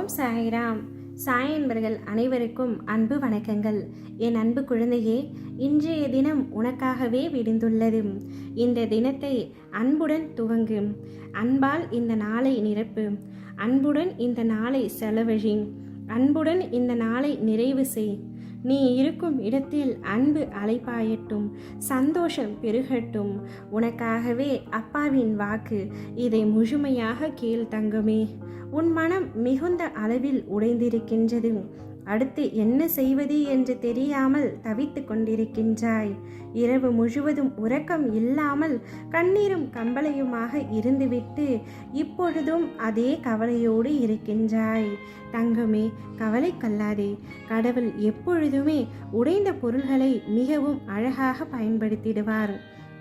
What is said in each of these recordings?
ஓம் சாய்ராம். சாய் என்பர்கள் அனைவருக்கும் அன்பு வணக்கங்கள். என் அன்பு குழந்தையே, இன்றைய தினம் உனக்காகவே விடிந்துள்ளது. இந்த தினத்தை அன்புடன் துவங்கு. அன்பால் இந்த நாளை நிரப்பு. அன்புடன் இந்த நாளை செலவழி. அன்புடன் இந்த நாளை நிறைவு செய். நீ இருக்கும் இடத்தில் அன்பு அலைப்பாயட்டும், சந்தோஷம் பெருகட்டும். உனக்காகவே அப்பாவின் வாக்கு. இதை முழுமையாக கேள் தங்கமே. உன் மனம் மிகுந்த அளவில் உடைந்திருக்கின்றது. அடுத்து என்ன செய்வது என்று தெரியாமல் தவித்து கொண்டிருக்கின்றாய். இரவு முழுவதும் உறக்கம் இல்லாமல் கண்ணீரும் கம்பளையுமாக இருந்துவிட்டு இப்பொழுதும் அதே கவலையோடு இருக்கின்றாய். தங்கமே, கவலை கொள்ளாதே. கடவுள் எப்பொழுதுமே உடைந்த பொருள்களை மிகவும் அழகாக பயன்படுத்திடுவார்.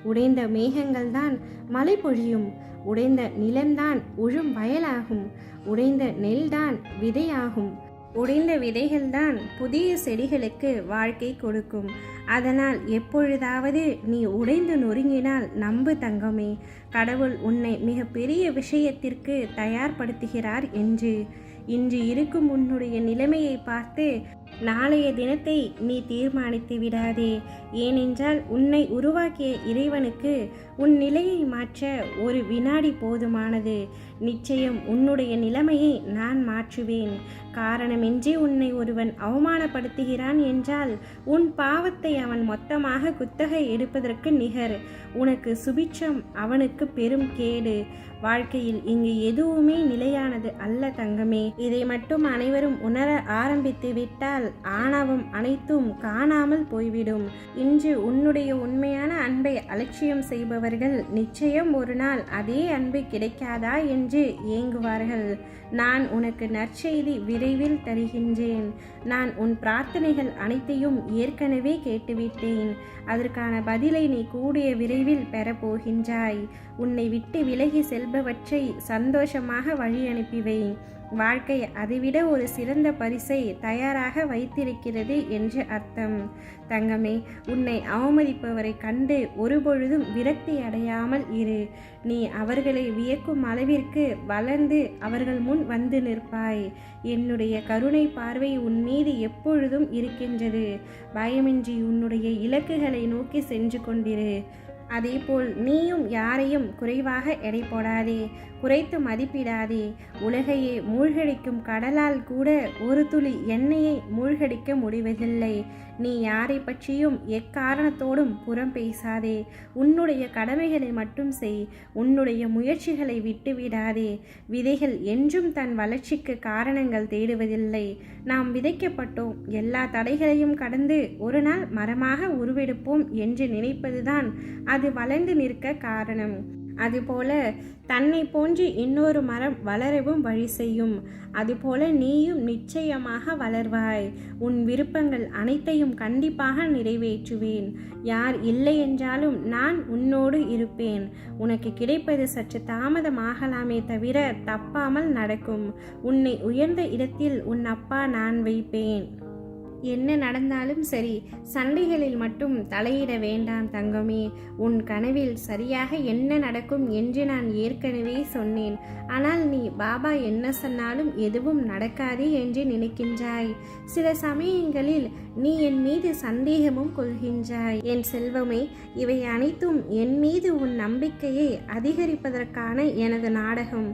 உடைந்த மேகங்கள்தான் மழை பொழியும். உடைந்த நிலம்தான் உழும் வயலாகும். உடைந்த நெல்தான் விதையாகும். உடைந்த விதைகள்தான் புதிய செடிகளுக்கு வாழ்க்கை கொடுக்கும். அதனால் எப்பொழுதாவது நீ உடைந்து நொறுங்கினால் நம்பு தங்கமே, கடவுள் உன்னை மிக பெரிய விஷயத்திற்கு தயார்படுத்துகிறார் என்று. இன்று இருக்கும் உன்னுடைய நிலைமையை பார்த்து நாளைய தினத்தை நீ தீர்மானித்து விடாதே. ஏனென்றால் உன்னை உருவாக்கிய இறைவனுக்கு உன் நிலையை மாற்ற ஒரு வினாடி போதுமானது. நிச்சயம் உன்னுடைய நிலைமையை நான் மாற்றுவேன். காரணமின்றி உன்னை ஒருவன் அவமானப்படுத்துகிறான் என்றால் உன் பாவத்தை அவன் மொத்தமாக குத்தகை எடுப்பதற்கு நிகர். உனக்கு சுபிட்சம், அவனுக்கு பெரும் கேடு. வாழ்க்கையில் இங்கு எதுவுமே நிலையானது அல்ல தங்கமே. இதை மட்டும் அனைவரும் உணர ஆரம்பித்து விட்டால் ஆணவம் அனைத்தும் காணாமல் போய்விடும். இன்று உன்னுடைய உண்மையான அன்பை அலட்சியம் செய்பவர்கள் நிச்சயம் ஒரு நாள் அதே அன்பு கிடைக்காதா என்று ஏங்குவார்கள். நான் உனக்கு நற்செய்தி விரைவில் தருகின்றேன். நான் உன் பிரார்த்தனைகள் அனைத்தையும் ஏற்கனவே கேட்டுவிட்டேன். அதற்கான பதிலை நீ கூடிய விரைவில் பெறப்போகின்றாய். உன்னை விட்டு விலகி செல்பவற்றை சந்தோஷமாக வழி அனுப்பிவை. வாழ்க்கை அதைவிட ஒரு சிறந்த பரிசை தயாராக வைத்திருக்கிறது என்று அர்த்தம். தங்கமே, உன்னை அவமதிப்பவரை கண்டு ஒருபொழுதும் விரக்தி அடையாமல் இரு. நீ அவர்களை வியக்கும் அளவிற்கு வளர்ந்து அவர்கள் முன் வந்து நிற்பாய். என்னுடைய கருணை பார்வை உன் மீது எப்பொழுதும் இருக்கின்றது. பயமின்றி உன்னுடைய இலக்குகளை நோக்கி சென்று கொண்டிரு. அதேபோல் நீயும் யாரையும் குறைவாக எடை போடாதே, குறைத்து மதிப்பிடாதே. உலகையே மூழ்கடிக்கும் கடலால் கூட ஒரு துளி எண்ணெயை மூழ்கடிக்க முடிவதில்லை. நீ யாரை பற்றியும் எக்காரணத்தோடும் புறம் பேசாதே. உன்னுடைய கடமைகளை மட்டும் செய். உன்னுடைய முயற்சிகளை விட்டுவிடாதே. விதைகள் என்றும் தன் வளர்ச்சிக்கு காரணங்கள் தேடுவதில்லை. நாம் விதைக்கப்பட்டோம், எல்லா தடைகளையும் கடந்து ஒரு நாள் மரமாக உருவெடுப்போம் என்று நினைப்பதுதான் அது வளர்ந்து நிற்க காரணம். அதுபோல தன்னை போன்று இன்னொரு மரம் வளரவும் வழி செய்யும். அதுபோல நீயும் நிச்சயமாக வளர்வாய். உன் விருப்பங்கள் அனைத்தையும் கண்டிப்பாக நிறைவேற்றுவேன். யார் இல்லை என்றாலும் நான் உன்னோடு இருப்பேன். உனக்கு கிடைப்பது சற்று தாமதமாகலாமே தவிர தப்பாமல் நடக்கும். உன்னை உயர்ந்த இடத்தில் உன் அப்பா நான் வைப்பேன். என்ன நடந்தாலும் சரி, சண்டைகளில் மட்டும் தலையிட வேண்டாம் தங்கமே. உன் கனவில் சரியாக என்ன நடக்கும் என்று நான் ஏற்கனவே சொன்னேன். ஆனால் நீ பாபா என்ன சொன்னாலும் எதுவும் நடக்காது என்று நினைக்கின்றாய். சில சமயங்களில் நீ என் மீது சந்தேகமும் கொள்கின்றாய். என் செல்வமே, இவை அனைத்தும் என் மீது உன் நம்பிக்கையை அதிகரிப்பதற்கான எனது நாடகம்.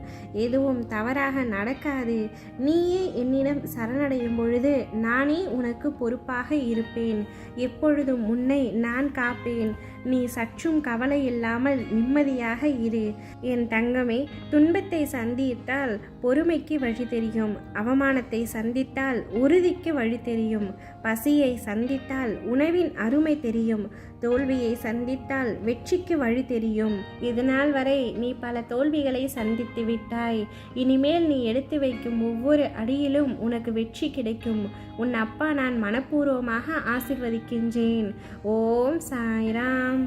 எதுவும் தவறாக நடக்காது. நீயே என்னிடம் சரணடையும் பொழுது நானே உனக்கு பொறுப்பாக இருப்பேன். எப்பொழுதும் உன்னை நான் காப்பேன். நீ சற்றும் கவலை இல்லாமல் நிம்மதியாக இரு. என் தங்கமே, துன்பத்தை சந்தித்தால் பொறுமைக்கு வழி தெரியும். அவமானத்தை சந்தித்தால் உறுதிக்கு வழி தெரியும். பசியை சந்தித்தால் உணவின் அருமை தெரியும். தோல்வியை சந்தித்தால் வெற்றிக்கு வழி தெரியும். இதனால் வரை நீ பல தோல்விகளை சந்தித்து விட்டாய். இனிமேல் நீ எடுத்து வைக்கும் ஒவ்வொரு அடியிலும் உனக்கு வெற்றி கிடைக்கும். உன் அப்பா நான் மனப்பூர்வமாக ஆசீர்வதிக்கின்றேன். ஓம் சாய்ராம்.